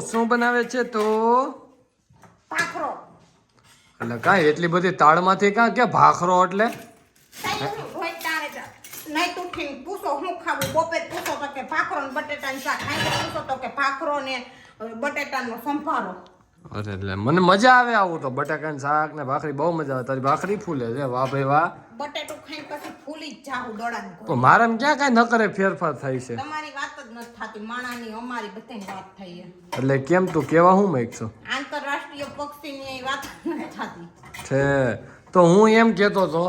શું બનાવે છે તો ભાખરો. એટલે કાંઈ એટલી બધી તાળમાંથી કાં કે ભાખરો એટલે નહીં તું પૂછો હું ખાવું બપોર પૂછો તો કે ભાખરો ને બટેટાનું શાક ખાઈ પૂછો તો કે ભાખરો ને બટેટાનો સંભારો. અરે એટલે મને મજા આવે આવું તો બટાકાનું શાક ને ભાખરી બહુ મજા આવે તારી ભાખરી ફૂલે છે વાહ ભાઈ વાહ બટેટું ખાઈને પછી ફૂલી જ જાવું દોડાને. પણ મારામાં ક્યાં કાંઈ ન કરે ફેરફાર થાય છે તમારી વાત જ નથી થતી માણાની અમારી બધાની વાત થઈ છે. એટલે કેમ તું કેવા હું માંગશો આંતરરાષ્ટ્રીય પક્ષીની વાત નથી થતી છે તો હું એમ કહેતો હતો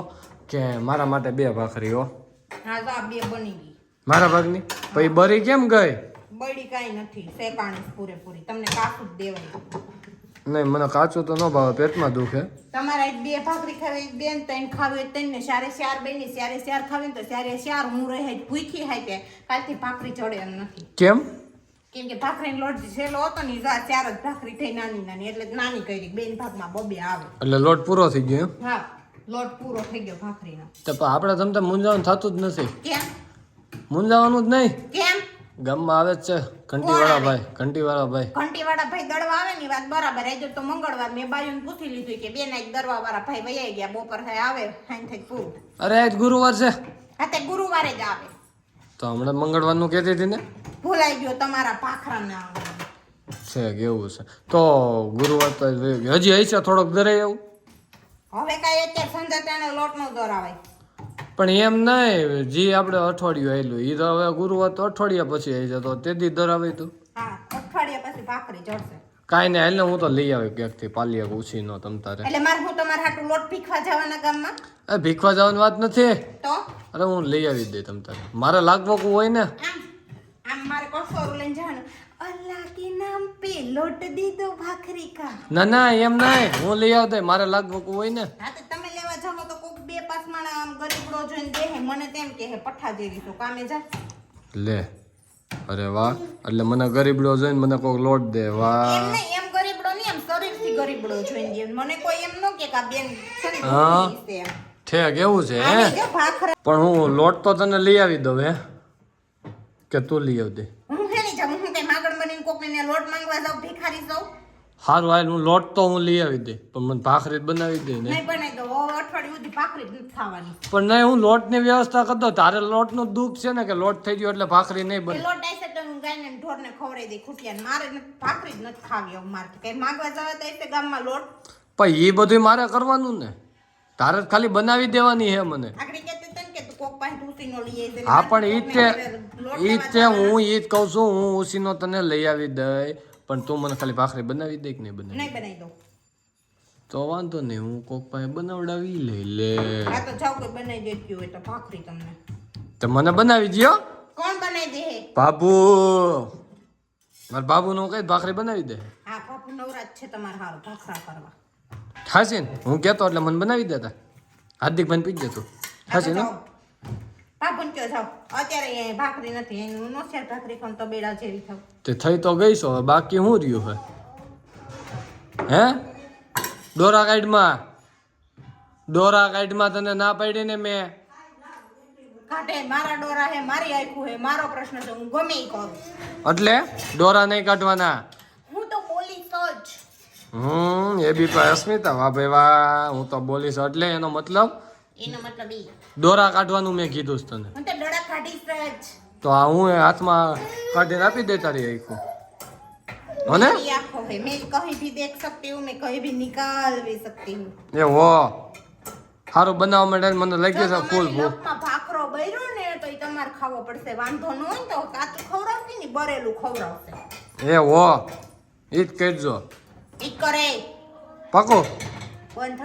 કે મારા માટે 2 ભાખરીઓ હા તો આ 2 બની ગઈ મારા ભાગની પછી બરી કેમ ગઈ બળી કાંઈ નથી શેકાણી પૂરેપૂરી તમને કાચું જ દેવાય. નહીં મને કાચું તો ન ભાવે પેટમાં દુખે તમારે 2 ભાખરી ખાવી 2 ને 3 ખાવી 3 ને 4 બેની 4 ખાવી તો 4 હું રહે ભૂખી હાઈ તે કાલથી ભાખરી ચડે એમ નથી. કેમ કેમ કે ભાખરીનો લોટ છેલ્લો હતો ને 4 જ ભાખરી થઈ નાની એટલે નાની કરી 2 ભાગમાં 2 આવે એટલે લોટ પૂરો થઈ ગયો એમ? હા લોટ પૂરો થઈ ગયો ભાખરીનો. તો પણ આપણે તમતા મૂંઝાવાનું થતું જ નથી. કેમ મૂંઝાવાનું જ નહીં કેમ ગામમાં આવે જ છે ઘંટીવાળા ભાઈ ઘંટીવાળા ભાઈ દળવા આવે ને વાત બરાબર. આજે તો મંગળવાર મેં બાયુને પૂછી લીધું કે બેન આજ દરવા વાળા ભાઈ વૈયા ગયા બપોર થાય આવે હાઈ થઈ પૂરું. અરે આજ ગુરુવાર છે હા તે ગુરુવારે જ આવે તો હમણાં મંગળવારનું કહેતી હતી ને ભૂલાઈ ગયો તમારા ભાખરાના છે કેવું છે તો ગુરુવાર તો હજી હશે થોડોક દરે એવું હવે કાંઈ અત્યારે સંજાતાને લોટ નો દોરાવાય. પણ એમ નહીં જે આપણે અઠવાડિયું આવેલું એ તો હવે ગુરુવાર તો અઠવાડિયા પછી આવી જતો તે દી ધરાવે તું હા અઠવાડિયા પછી ભાખરી ચડશે. કાંઈ નહીં હાલ હું તો લઈ આવી ક્યાંકથી પાલિયા ઉછીનો તમ તારે એટલે મારે હું તમારા હાટુ લોટ ભીખવા જવાના ગામમાં એ ભીખવા જવાની વાત નથી તો અરે હું લઈ આવી દે તમ તારે મારે લાગવું હોય ને આમ મારે કસોરું લઈને જવાનું અલ્લાહ કે નામ પે લોટ દીધો ભાખરી કા. ના એમ નહીં હું લઈ આવ દે મારે લાગવું હોય ને હા તો તમે લેવા જાઓ તો કોક 2-5 માણા આમ ગરીબડો જોઈને દેહે મને તેમ કે હે પઠ્ઠા જેવી તો કામે જા લે અરે વાહ એટલે મને ગરીબડો જોઈને મને કોક લોટ દે વાહ એમ નહીં એમ ગરીબડો નહીં એમ શરીરથી ગરીબડો જોઈને દે મને કોઈ એમ ન કે આ બેન શરીર હા. છે એમ ઠેક એવું છે હે આને જો ભાખરા પણ હું લોટ તો તને લઈ આવી દઉં હે કે તું લઈ આવ દે હું હેની જાઉં હું કઈ માગણ બનીને કોકને લોટ માંગવા જાઉં ભિખારી જાઉં સારું હાલ હું લોટ તો હું લઈ આવી દે પણ મને ભાખરી જ બનાવી દે ને નહીં બનાવી દો અઠવાડિયું સુધી ભાખરી જ નથી ખાવાની. પણ નહીં હું લોટની વ્યવસ્થા કરતો તારે લોટનું દુઃખ છે ને કે લોટ થઈ ગયો એટલે ભાખરી નહીં એ બને લોટ આઈસે તો હું ગાયને ને ઢોરને ખવડાવી દઈ ખૂટિયાને મારે ભાખરી જ નથી ખાવી હવે મારે કઈ માંગવા જવા તો આઈસે ગામમાં લોટ પણ એ બધું મારે કરવાનું ને તારે જ ખાલી બનાવી દેવાની હે મને આગળ કહેતી તને કે તું કોક પાસે ઉસીનો લઈ આવી દે. હા પણ ઈ જ તે હું ઈ જ કહું છું હું ઉસીનો તને લઈ આવી દઈ પણ તું મને ખાલી ભાખરી બનાવી દે કે નહીં બનાવી નહીં બનાવી દઉં. તો વાંધો નહીં હું કોક પાસે બનાવડાવી લઈ લે આ તો જાવ કોઈ બનાવી દેતી હોય તો ભાખરી તમને તો મને બનાવી દ્યો કોણ બનાવી દે હે? બાબુ મારા બાબુનું કઈ ભાખરી બનાવી દે હા બાપુ નવરાજ છે તમારે હારું ભાખરા કરવા. હાસી ને હું કહેતો એટલે મને બનાવી દેતા હાર્દિક ભાઈ પી જતું હાસી ને બાપુને કયો જાવ અત્યારે અહીંયા ભાખરી નથી એનું નોસિયાર ભાખરી ખાવ તો બેડા જેવી થાવ. તે થઈ તો ગઈ છો હવે બાકી શું રહ્યું હે ડોરા ગાઈડમાં તને ના પાડી ને મેં કાઢે મારા ડોરા હે મારી આખું હે મારો પ્રશ્ન છે હું ગમે ઈ કરું. એટલે ડોરા નહીં કાઢવાના હું તો બોલી જ એ બી પણ અસ્મિતા વાહ ભાઈ વાહ હું તો બોલીશ એટલે એનો મતલબ એનો મતલબ ઈ દોરા કાઢવાનું મેં કીધું જ તને હું તો ડોરા કાઢીશ જ. તો આ હું એ હાથમાં કાઢીને આપી દે તારી આખું અને मेरी आंखों है मैं कहीं भी देख सकती हूँ मैं कहीं भी निकाल भी सकती हूँ. એ હો સારું બનાવવા માટે મને લાગી છે ફૂલ ભૂખ લપમાં ભાખરો બૈરો ને તો ઈ તમારે ખાવો પડશે વાંધો ન હોય તો કાચું ખવડાવતી ને બરેલું ખવડાવશે એ હો ઈ જ કહેજો ઈ કરે પાકો બંધ